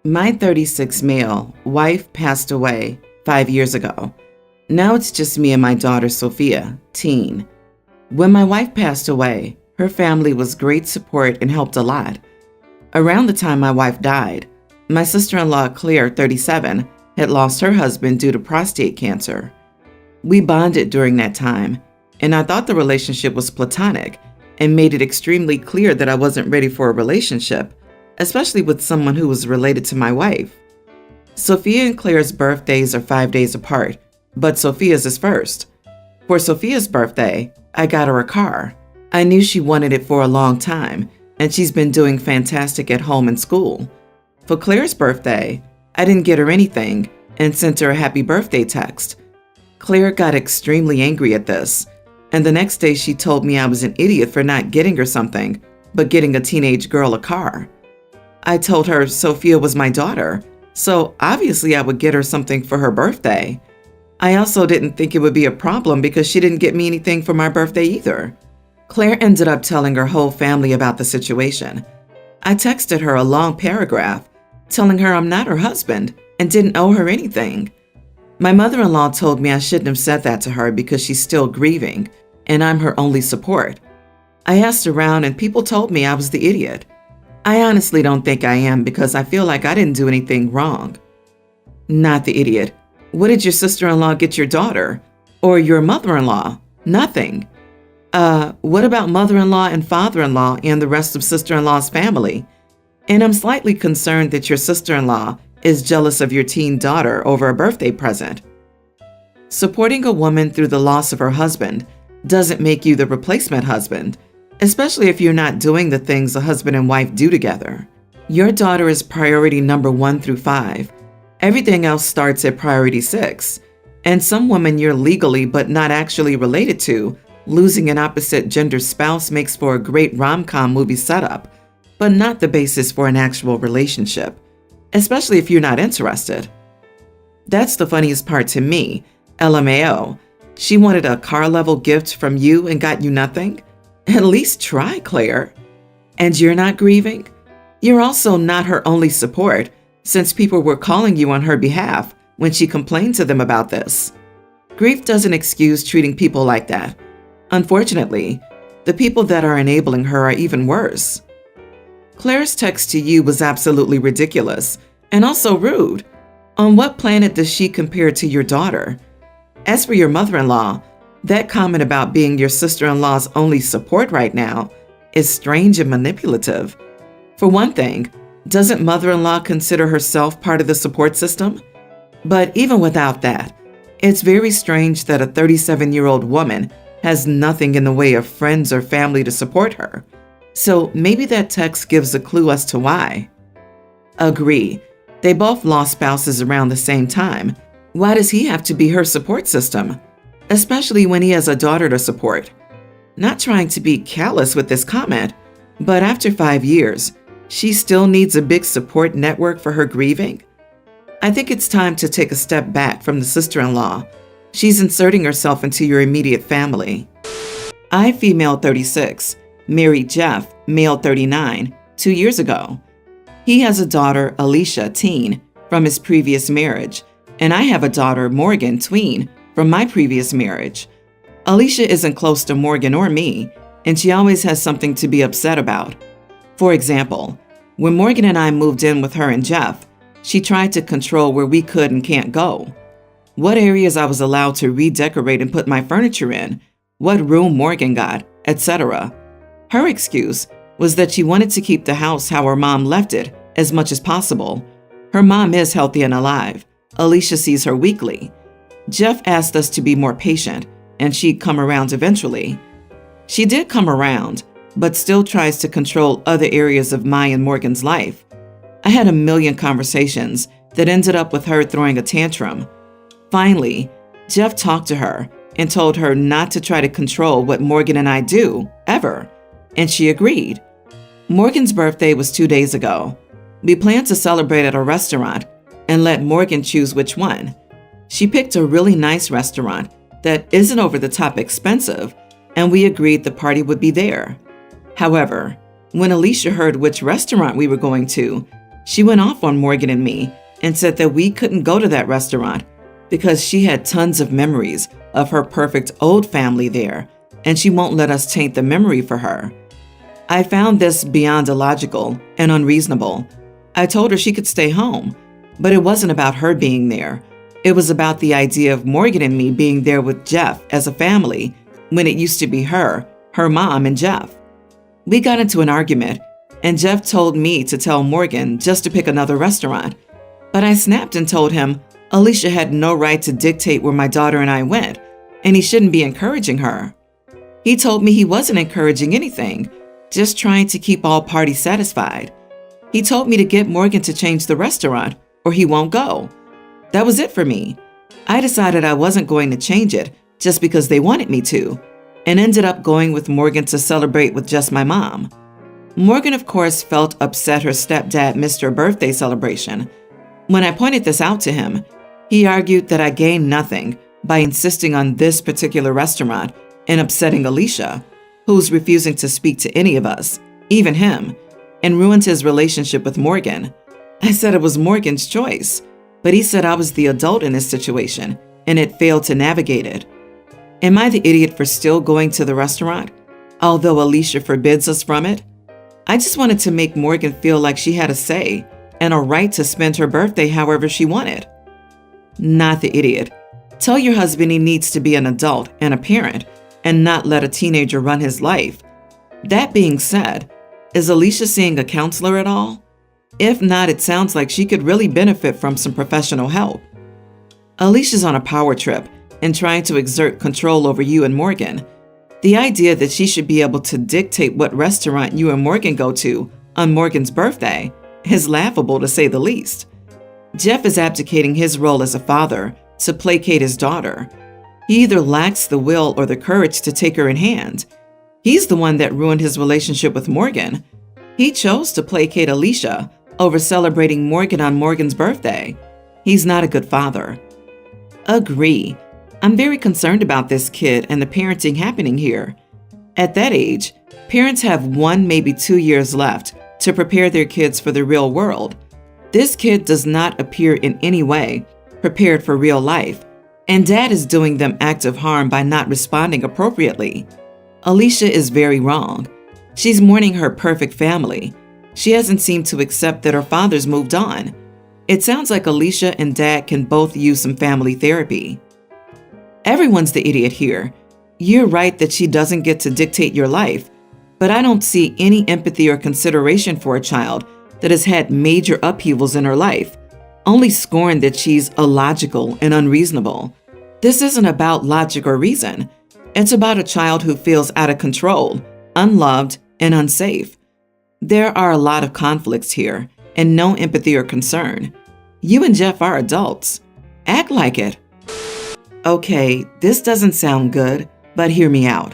My 36 male wife passed away 5 years ago. Now it's just me and my daughter Sophia, teen. When my wife passed away, her family was great support and helped a lot. Around the time my wife died, my sister-in-law Claire, 37, had lost her husband due to prostate cancer. We bonded during that time, and I thought the relationship was platonic and made it extremely clear that I wasn't ready for a relationship, especially with someone who was related to my wife. Sophia and Claire's birthdays are 5 days apart, but Sophia's is first. For Sophia's birthday, I got her a car. I knew she wanted it for a long time, and she's been doing fantastic at home and school. For Claire's birthday, I didn't get her anything and sent her a happy birthday text. Claire got extremely angry at this, and the next day she told me I was an idiot for not getting her something, but getting a teenage girl a car. I told her Sophia was my daughter, so obviously I would get her something for her birthday. I also didn't think it would be a problem because she didn't get me anything for my birthday either. Claire ended up telling her whole family about the situation. I texted her a long paragraph telling her I'm not her husband and didn't owe her anything. My mother-in-law told me I shouldn't have said that to her because she's still grieving and I'm her only support. I asked around and people told me I was the idiot. I honestly don't think I am because I feel like I didn't do anything wrong. Not the idiot. What did your sister-in-law get your daughter? Or your mother-in-law? Nothing. What about mother-in-law and father-in-law and the rest of sister-in-law's family? And I'm slightly concerned that your sister-in-law is jealous of your teen daughter over a birthday present. Supporting a woman through the loss of her husband doesn't make you the replacement husband, especially if you're not doing the things a husband and wife do together. Your daughter is priority number 1 through 5. Everything else starts at priority 6. And some woman you're legally but not actually related to, losing an opposite gender spouse makes for a great rom-com movie setup, but not the basis for an actual relationship, especially if you're not interested. That's the funniest part to me, LMAO. She wanted a car-level gift from you and got you nothing? At least try, Claire. And you're not grieving? You're also not her only support, since people were calling you on her behalf when she complained to them about this. Grief doesn't excuse treating people like that. Unfortunately, the people that are enabling her are even worse. Claire's text to you was absolutely ridiculous and also rude. On what planet does she compare to your daughter? As for your mother-in-law, that comment about being your sister-in-law's only support right now is strange and manipulative. For one thing, doesn't mother-in-law consider herself part of the support system? But even without that, it's very strange that a 37-year-old woman has nothing in the way of friends or family to support her. So maybe that text gives a clue as to why. Agree. They both lost spouses around the same time. Why does he have to be her support system? Especially when he has a daughter to support. Not trying to be callous with this comment, but after 5 years, she still needs a big support network for her grieving? I think it's time to take a step back from the sister-in-law. She's inserting herself into your immediate family. I, female 36, married Jeff, male 39, 2 years ago. He has a daughter, Alicia, teen, from his previous marriage, and I have a daughter, Morgan, tween, from my previous marriage. Alicia isn't close to Morgan or me, and she always has something to be upset about. For example, when Morgan and I moved in with her and Jeff, she tried to control where we could and can't go, what areas I was allowed to redecorate and put my furniture in, what room Morgan got, etc. Her excuse was that she wanted to keep the house how her mom left it as much as possible. Her mom is healthy and alive. Alicia sees her weekly. Jeff asked us to be more patient, and she'd come around eventually. She did come around, but still tries to control other areas of my and Morgan's life. I had a million conversations that ended up with her throwing a tantrum. Finally, Jeff talked to her and told her not to try to control what Morgan and I do, ever, and she agreed. Morgan's birthday was 2 days ago. We planned to celebrate at a restaurant and let Morgan choose which one. She picked a really nice restaurant that isn't over the top expensive, and we agreed the party would be there. However, when Alicia heard which restaurant we were going to, She went off on Morgan and me and said that we couldn't go to that restaurant because she had tons of memories of her perfect old family there, and she won't let us taint the memory for her. I found this beyond illogical and unreasonable. I told her she could stay home, but it wasn't about her being there. It was about the idea of Morgan and me being there with Jeff as a family when it used to be her mom, and Jeff. We got into an argument, and Jeff told me to tell Morgan just to pick another restaurant. But I snapped and told him Alicia had no right to dictate where my daughter and I went, and he shouldn't be encouraging her. He told me he wasn't encouraging anything, just trying to keep all parties satisfied. He told me to get Morgan to change the restaurant or he won't go. That was it for me. I decided I wasn't going to change it just because they wanted me to, and ended up going with Morgan to celebrate with just my mom. Morgan, of course, felt upset her stepdad missed her birthday celebration. When I pointed this out to him, he argued that I gained nothing by insisting on this particular restaurant and upsetting Alicia, who's refusing to speak to any of us, even him, and ruined his relationship with Morgan. I said it was Morgan's choice, but he said I was the adult in this situation and had failed to navigate it. Am I the idiot for still going to the restaurant, although Alicia forbids us from it? I just wanted to make Morgan feel like she had a say and a right to spend her birthday however she wanted. Not the idiot. Tell your husband he needs to be an adult and a parent and not let a teenager run his life. That being said, is Alicia seeing a counselor at all? If not, it sounds like she could really benefit from some professional help. Alicia's on a power trip and trying to exert control over you and Morgan. The idea that she should be able to dictate what restaurant you and Morgan go to on Morgan's birthday is laughable to say the least. Jeff is abdicating his role as a father to placate his daughter. He either lacks the will or the courage to take her in hand. He's the one that ruined his relationship with Morgan. He chose to placate Alicia over celebrating Morgan on Morgan's birthday. He's not a good father. Agree. I'm very concerned about this kid and the parenting happening here. At that age, parents have 1, maybe 2 years left to prepare their kids for the real world. This kid does not appear in any way prepared for real life, and dad is doing them active harm by not responding appropriately. Alicia is very wrong. She's mourning her perfect family. She hasn't seemed to accept that her father's moved on. It sounds like Alicia and dad can both use some family therapy. Everyone's the idiot here. You're right that she doesn't get to dictate your life, but I don't see any empathy or consideration for a child that has had major upheavals in her life, only scorn that she's illogical and unreasonable. This isn't about logic or reason. It's about a child who feels out of control, unloved, and unsafe. There are a lot of conflicts here and no empathy or concern. You and Jeff are adults. Act like it. Okay, this doesn't sound good, but hear me out.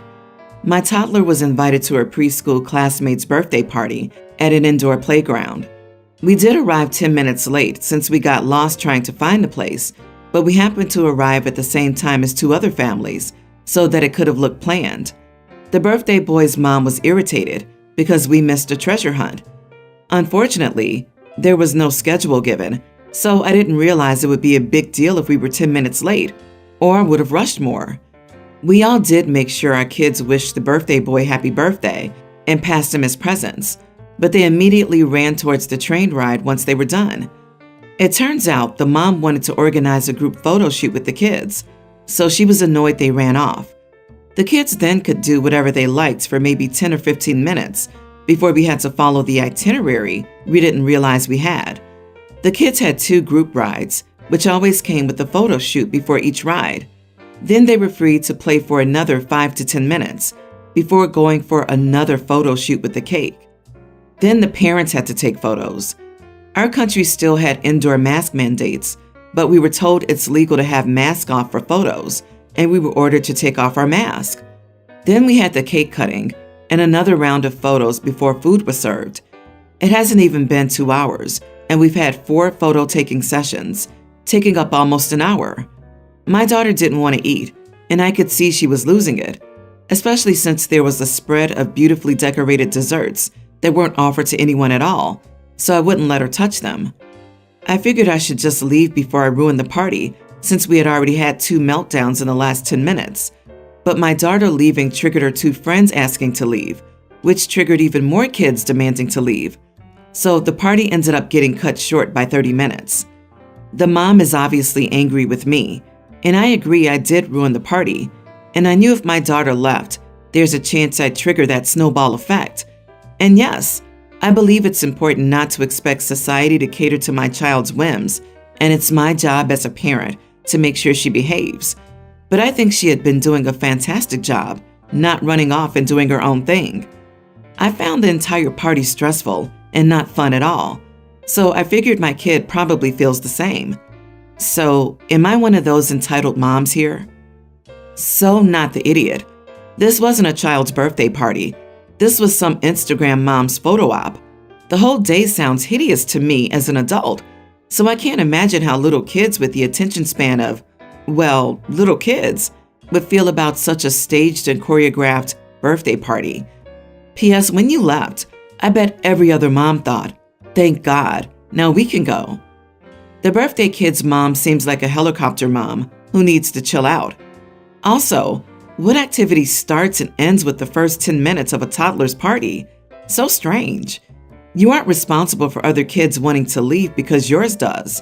My toddler was invited to her preschool classmate's birthday party at an indoor playground. We did arrive 10 minutes late since we got lost trying to find the place, but we happened to arrive at the same time as 2 other families so that it could have looked planned. The birthday boy's mom was irritated because we missed a treasure hunt. Unfortunately, there was no schedule given, so I didn't realize it would be a big deal if we were 10 minutes late, or would have rushed more. We all did make sure our kids wished the birthday boy happy birthday and passed him his presents, but they immediately ran towards the train ride once they were done. It turns out the mom wanted to organize a group photo shoot with the kids, so she was annoyed they ran off. The kids then could do whatever they liked for maybe 10 or 15 minutes before we had to follow the itinerary we didn't realize we had. The kids had 2 group rides, which always came with a photo shoot before each ride. Then they were free to play for another 5 to 10 minutes before going for another photo shoot with the cake. Then the parents had to take photos. Our country still had indoor mask mandates, but we were told it's legal to have masks off for photos, and we were ordered to take off our mask. Then we had the cake cutting and another round of photos before food was served. It hasn't even been 2 hours, and we've had 4 photo taking sessions, taking up almost an hour. My daughter didn't want to eat, and I could see she was losing it, especially since there was a spread of beautifully decorated desserts that weren't offered to anyone at all, so I wouldn't let her touch them. I figured I should just leave before I ruined the party, since we had already had 2 meltdowns in the last 10 minutes. But my daughter leaving triggered her 2 friends asking to leave, which triggered even more kids demanding to leave. So the party ended up getting cut short by 30 minutes. The mom is obviously angry with me, and I agree I did ruin the party, and I knew if my daughter left, there's a chance I'd trigger that snowball effect. And yes, I believe it's important not to expect society to cater to my child's whims, and it's my job as a parent to make sure she behaves. But I think she had been doing a fantastic job, not running off and doing her own thing. I found the entire party stressful and not fun at all, so I figured my kid probably feels the same. So, am I one of those entitled moms here? So not the idiot. This wasn't a child's birthday party. This was some Instagram mom's photo op. The whole day sounds hideous to me as an adult, so I can't imagine how little kids with the attention span of, well, little kids, would feel about such a staged and choreographed birthday party. P.S. When you left, I bet every other mom thought, thank God, now we can go. The birthday kid's mom seems like a helicopter mom who needs to chill out. Also, what activity starts and ends with the first 10 minutes of a toddler's party? So strange. You aren't responsible for other kids wanting to leave because yours does.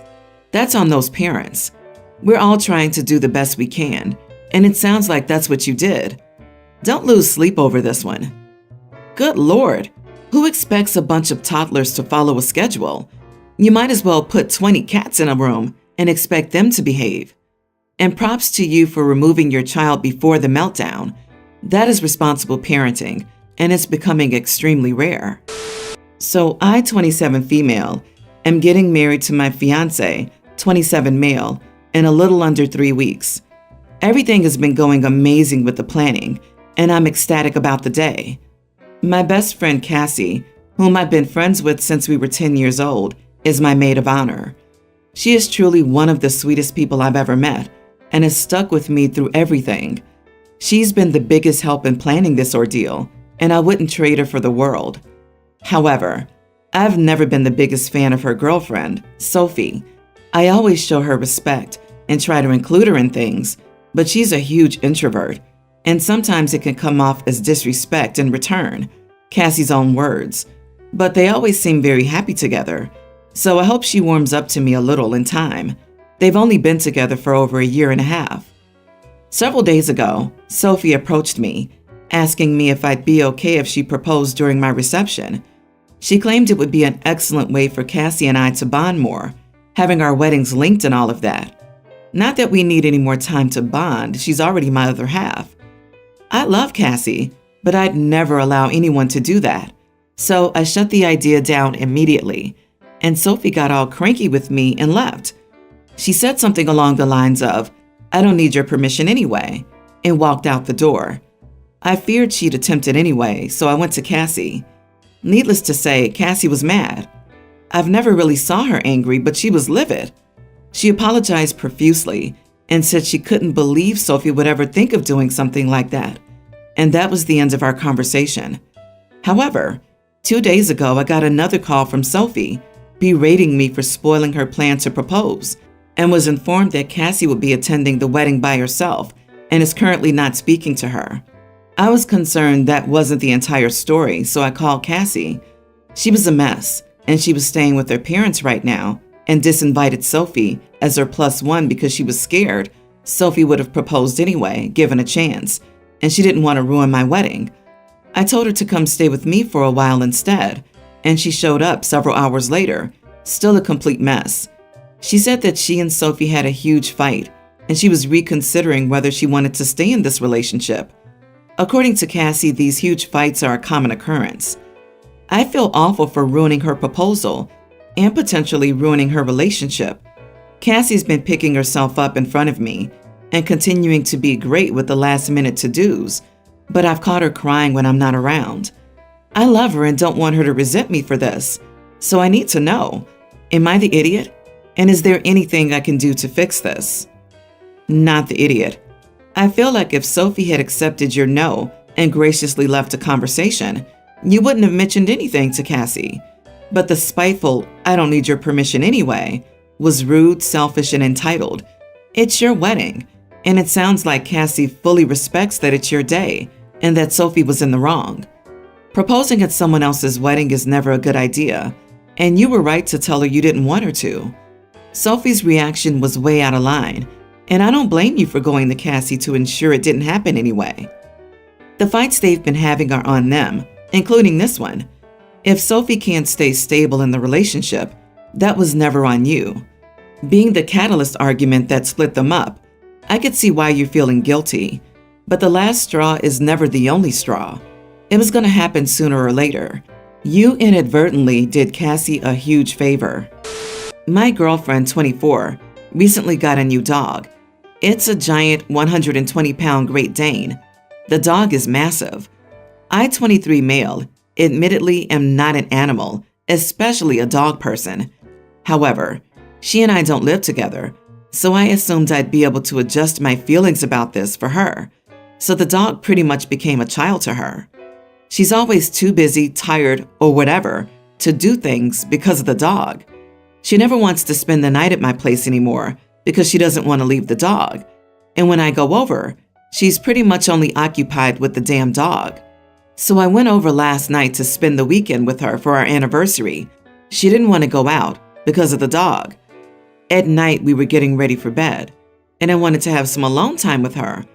That's on those parents. We're all trying to do the best we can, and it sounds like that's what you did. Don't lose sleep over this one. Good Lord, who expects a bunch of toddlers to follow a schedule? You might as well put 20 cats in a room and expect them to behave. And props to you for removing your child before the meltdown. That is responsible parenting, and it's becoming extremely rare. So I, 27 female, am getting married to my fiance, 27 male, in a little under 3 weeks. Everything has been going amazing with the planning, and I'm ecstatic about the day. My best friend Cassie, whom I've been friends with since we were 10 years old, is my maid of honor. She is truly one of the sweetest people I've ever met, and has stuck with me through everything. She's been the biggest help in planning this ordeal, and I wouldn't trade her for the world. However, I've never been the biggest fan of her girlfriend, Sophie. I always show her respect and try to include her in things, but she's a huge introvert, and sometimes it can come off as disrespect in return, Cassie's own words. But they always seem very happy together, so I hope she warms up to me a little in time. They've only been together for over a year and a half. Several days ago, Sophie approached me, asking me if I'd be okay if she proposed during my reception. She claimed it would be an excellent way for Cassie and I to bond more, having our weddings linked and all of that. Not that we need any more time to bond, she's already my other half. I love Cassie, but I'd never allow anyone to do that. So I shut the idea down immediately, and Sophie got all cranky with me and left. She said something along the lines of, I don't need your permission anyway, and walked out the door. I feared she'd attempt it anyway, so I went to Cassie. Needless to say, Cassie was mad. I've never really saw her angry, but she was livid. She apologized profusely and said she couldn't believe Sophie would ever think of doing something like that. And that was the end of our conversation. However, 2 days ago, I got another call from Sophie, berating me for spoiling her plan to propose, and was informed that Cassie would be attending the wedding by herself and is currently not speaking to her. I was concerned that wasn't the entire story, so I called Cassie. She was a mess, and she was staying with her parents right now, and disinvited Sophie as her +1 because she was scared Sophie would have proposed anyway, given a chance, and she didn't want to ruin my wedding. I told her to come stay with me for a while instead, and she showed up several hours later, still a complete mess. She said that she and Sophie had a huge fight, and she was reconsidering whether she wanted to stay in this relationship. According to Cassie, these huge fights are a common occurrence. I feel awful for ruining her proposal and potentially ruining her relationship. Cassie's been picking herself up in front of me and continuing to be great with the last-minute to-dos, but I've caught her crying when I'm not around. I love her and don't want her to resent me for this, so I need to know, am I the idiot? And is there anything I can do to fix this? Not the idiot. I feel like if Sophie had accepted your no and graciously left the conversation, you wouldn't have mentioned anything to Cassie. But the spiteful, "I don't need your permission anyway," was rude, selfish, and entitled. It's your wedding, and it sounds like Cassie fully respects that it's your day and that Sophie was in the wrong. Proposing at someone else's wedding is never a good idea, and you were right to tell her you didn't want her to. Sophie's reaction was way out of line, and I don't blame you for going to Cassie to ensure it didn't happen anyway. The fights they've been having are on them, including this one. If Sophie can't stay stable in the relationship, that was never on you. Being the catalyst argument that split them up, I could see why you're feeling guilty, but the last straw is never the only straw. It was going to happen sooner or later. You inadvertently did Cassie a huge favor. My girlfriend, 24, recently got a new dog. It's a giant 120-pound Great Dane. The dog is massive. I, 23 male, admittedly am not an animal, especially a dog person. However, she and I don't live together, so I assumed I'd be able to adjust my feelings about this for her. So the dog pretty much became a child to her. She's always too busy, tired, or whatever to do things because of the dog. She never wants to spend the night at my place anymore because she doesn't want to leave the dog. And when I go over, she's pretty much only occupied with the damn dog. So I went over last night to spend the weekend with her for our anniversary. She didn't want to go out because of the dog. At night, we were getting ready for bed, and I wanted to have some alone time with her,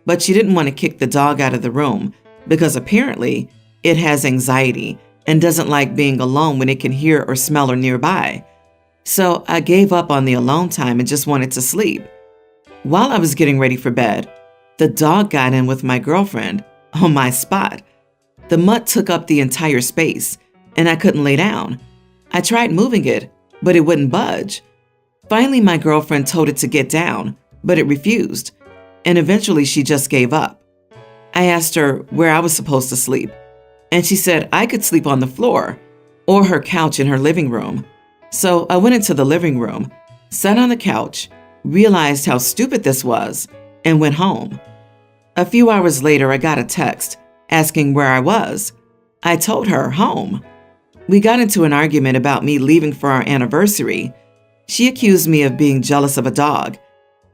but she didn't want to kick the dog out of the room because apparently it has anxiety and doesn't like being alone when it can hear or smell her nearby. So I gave up on the alone time and just wanted to sleep. While I was getting ready for bed, the dog got in with my girlfriend on my spot. The mutt took up the entire space, and I couldn't lay down. I tried moving it, but it wouldn't budge. Finally, my girlfriend told it to get down, but it refused, and eventually she just gave up. I asked her where I was supposed to sleep, and she said I could sleep on the floor or her couch in her living room. So I went into the living room, sat on the couch, realized how stupid this was, and went home. A few hours later, I got a text asking where I was. I told her home. We got into an argument about me leaving for our anniversary. She accused me of being jealous of a dog.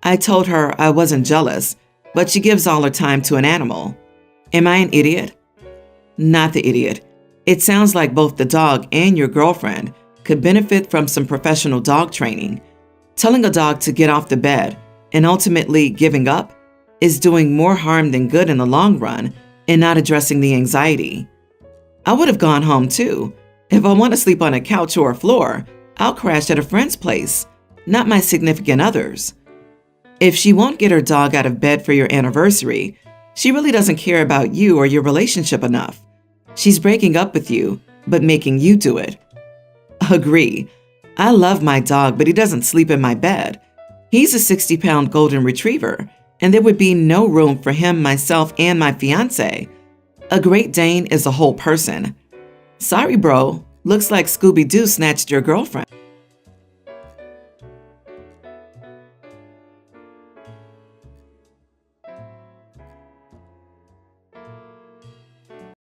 I told her I wasn't jealous, but she gives all her time to an animal. Am I an idiot? Not the idiot. It sounds like both the dog and your girlfriend could benefit from some professional dog training. Telling a dog to get off the bed and ultimately giving up is doing more harm than good in the long run and not addressing the anxiety. I would have gone home too. If I want to sleep on a couch or a floor, I'll crash at a friend's place, not my significant other's. If she won't get her dog out of bed for your anniversary, she really doesn't care about you or your relationship enough. She's breaking up with you, but making you do it. Agree. I love my dog, but he doesn't sleep in my bed. He's a 60-pound golden retriever, and there would be no room for him, myself, and my fiance. A Great Dane is a whole person. Sorry, bro. Looks like Scooby-Doo snatched your girlfriend.